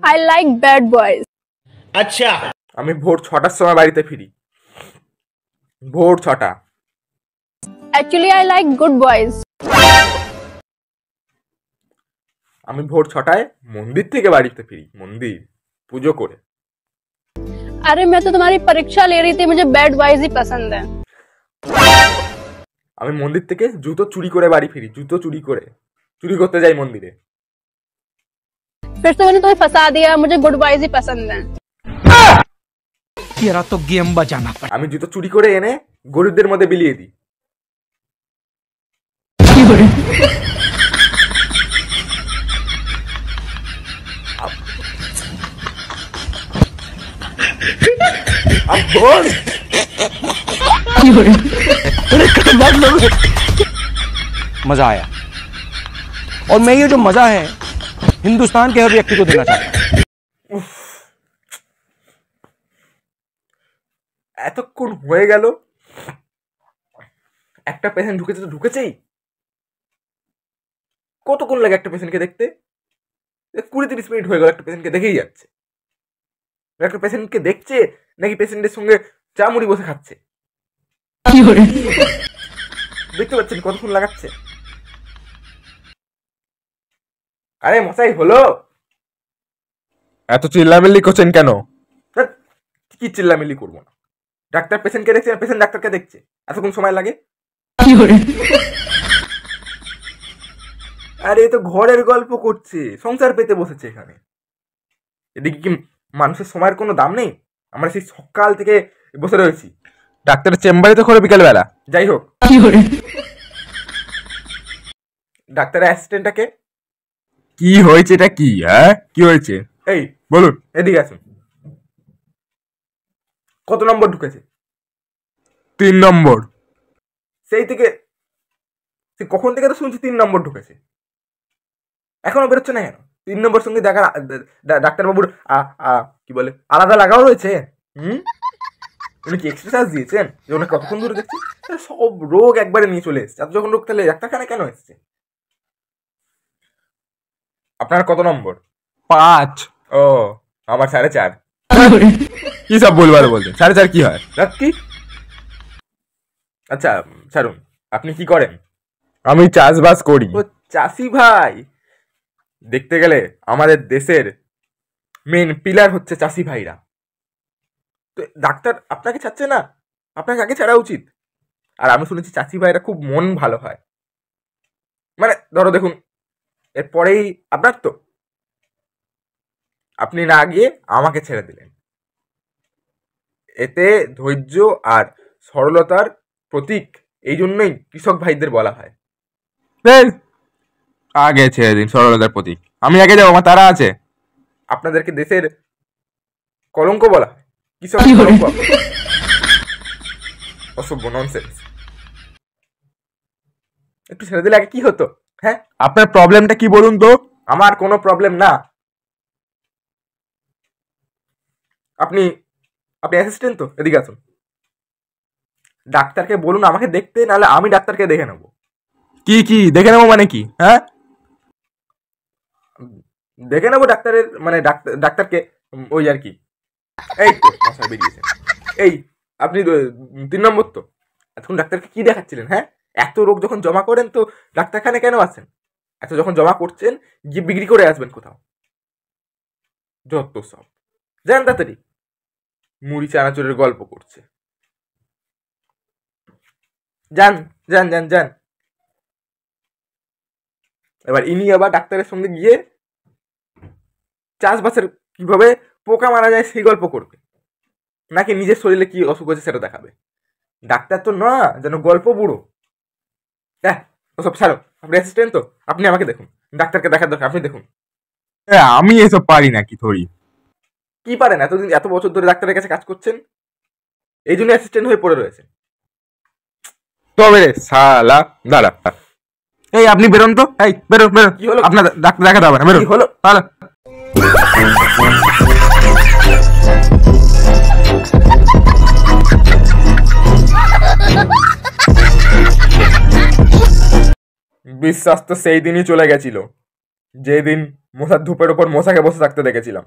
I like bad boys. अच्छा আমি ভোর 6টার সময় বাড়িতে ফিরি। ভোর 6টা। Actually, I like good boys. আমি ভোর 6টায় মন্দির থেকে বাড়িতে ফিরি। মন্দির পুজো করে। अरे मैं तो तुम्हारी परीक्षा ले रही थी, मुझे बैड बॉयज ही पसंद है। আমি মন্দির থেকে জুতো চুরি করে বাড়ি ফিরি। জুতো চুরি করে চুরি করতে যাই মন্দিরে। फिर तो मैंने तुम्हें फंसा दिया, मुझे गुड बॉयज ही पसंद है। तेरा तो गेम बजाना पड़ा। আমি জুতো চুরি করে এনে গরিবদের মধ্যে বিলিয়ে দিই। अब बोल। मजा आया और मैं ये जो मजा है हिंदुस्तान के हर व्यक्ति को देना चाहता हूँ। এতক্ষণ হয়ে গেল, একটা পেশেন্ট ঢুকেছে তো ঢুকেছেই। কতক্ষণ লাগে একটা পেশেন্টকে দেখতে? 20-30 মিনিট হয়ে গেল একটা পেশেন্টকে দেখেই যাচ্ছে। একটা পেশেন্টকে দেখছে নাকি পেশেন্টের সঙ্গে চা মুড়ি বসে খাচ্ছে? দেখতে পাচ্ছেন কতক্ষণ লাগাচ্ছে? আরে মশাই হলো, এত চিল্লামিল্লি করছেন কেন? কি চিল্লামিল্লি করবো না? ডাক্তার পেশেন্টকে দেখছে, পেশেন্ট ডাক্তারকে দেখছে, এতক্ষণ সময় লাগে? আরে এ তো ঘরের গল্প করছে, সংসার পেতে বসেছে এখানে। এদিকে কি মানুষের সময়ের কোনো দাম নেই? আমরা সেই সকাল থেকে বসে রয়েছি। ডাক্তারের চেম্বারে তো করে বিকাল বেলা। যাই হোক, ডাক্তারের অ্যাসিস্ট্যান্টটাকে কি হয়েছে? এটা কি? হ্যাঁ কি হয়েছে? এই বলুন, এদিকে আসুন। কত নম্বর ঢুকেছে? 3 নম্বর। সেই থেকে কখন থেকে তো শুনছি 3 নম্বর ঢুকেছে, এখনো বেরোচ্ছে না কেন? 3 নম্বর সঙ্গে দেখা ডাক্তারবাবুর কি বলে আলাদা লাগাও রয়েছে? উনি কি এক্সারসাইজ দিয়েছেন যে ওনাকে কতক্ষণ ধরে দেখছি? সব রোগ একবারে নিয়ে চলে এসছে। এত যখন রোগ তাহলে ডাক্তারখানা কেন এসছে? আপনার কত নম্বর? 5। ও আমার 4.5। কি সব বলবার বলছেন? 4.5 কি হয়? কি? আচ্ছা ছাড়ুন, আপনি কি করেন? আমি চাষবাস করি। ও চাষি ভাই। দেখতে গেলে আমাদের দেশের মেন পিলার হচ্ছে চাষি ভাইরা। তো ডাক্তার আপনাকে ছাড়ছে না, আপনাকে আগে ছাড়া উচিত। আর আমি শুনেছি চাষি ভাইরা খুব মন ভালো হয়। মানে ধরো দেখুন, এরপরেই আপনার তো, আপনি না গিয়ে আমাকে ছেড়ে দিলেন। এতে ধৈর্য আর সরলতার প্রতীক। এই জন্যই কৃষক ভাইদের বলা হয় আগে ছেড়ে দিন, সরলতার প্রতীক। আমি আগে যাবো, আমার তারা আছে। আপনাদেরকে দেশের কলঙ্ক বলা হয়, কৃষক কলঙ্ক। অসভ্য, ননসেন্স। একটু ছেড়ে দিলে আগে কি হতো? হ্যাঁ, আপনার প্রবলেমটা কি বলুন তো? আমার কোনো প্রবলেম না। আপনি অ্যাসিস্ট্যান্ট তো, এদিকে আসুন। ডাক্তারকে বলুন আমাকে দেখতে, নাহলে আমি ডাক্তারকে দেখে নেব। কি দেখে নেবো মানে কি? হ্যাঁ, দেখে নেবো ডাক্তারের মানে ডাক্তারকে, ওই আর কি। এই তো মশাই বেরিয়েছেন। এই আপনি 3 নম্বর তো, এখন ডাক্তারকে কি দেখাচ্ছিলেন? হ্যাঁ, এত রোগ যখন জমা করেন তো ডাক্তারখানে কেন আসেন? এত যখন জমা করছেন গিয়ে বিক্রি করে আসবেন কোথাও। যত সব যান তাড়াতাড়ি, মুড়ি চানাচুরের গল্প করছে। যান যান যান যান। এবার ইনি আবার ডাক্তারের সঙ্গে গিয়ে চাষবাসের কিভাবে পোকা মারা যায় সেই গল্প করবে, নাকি নিজের শরীরে কি অসুখ হয়েছে সেটা দেখাবে। ডাক্তার তো না, যেন গল্প বুড়ো। হ্যাঁ ওসব ছাড়ো, আপনি অ্যাসিস্ট্যান্ট তো, আপনি আমাকে দেখুন। ডাক্তারকে দেখার দরকার, আপনি দেখুন। আমি এসব পারি নাকি? থরি কি পারেন? এত বছর ধরে ডাক্তারের কাছে কাজ করছেন, এই জন্য অ্যাসিস্ট্যান্ট হয়ে পড়ে রয়েছে। তবে রে শালা, দাঁড়া। এই আপনি বেরোন তো। এই বেরো। কি হলো? আপনার ডাক্তার দেখাতে হবে না। বেরো। কি হলো? তাহলে বিশ্বাস তো সেই দিনই চলে গেছিল যেদিন মশার ধূপের ওপর মশাকে বসে থাকতে দেখেছিলাম।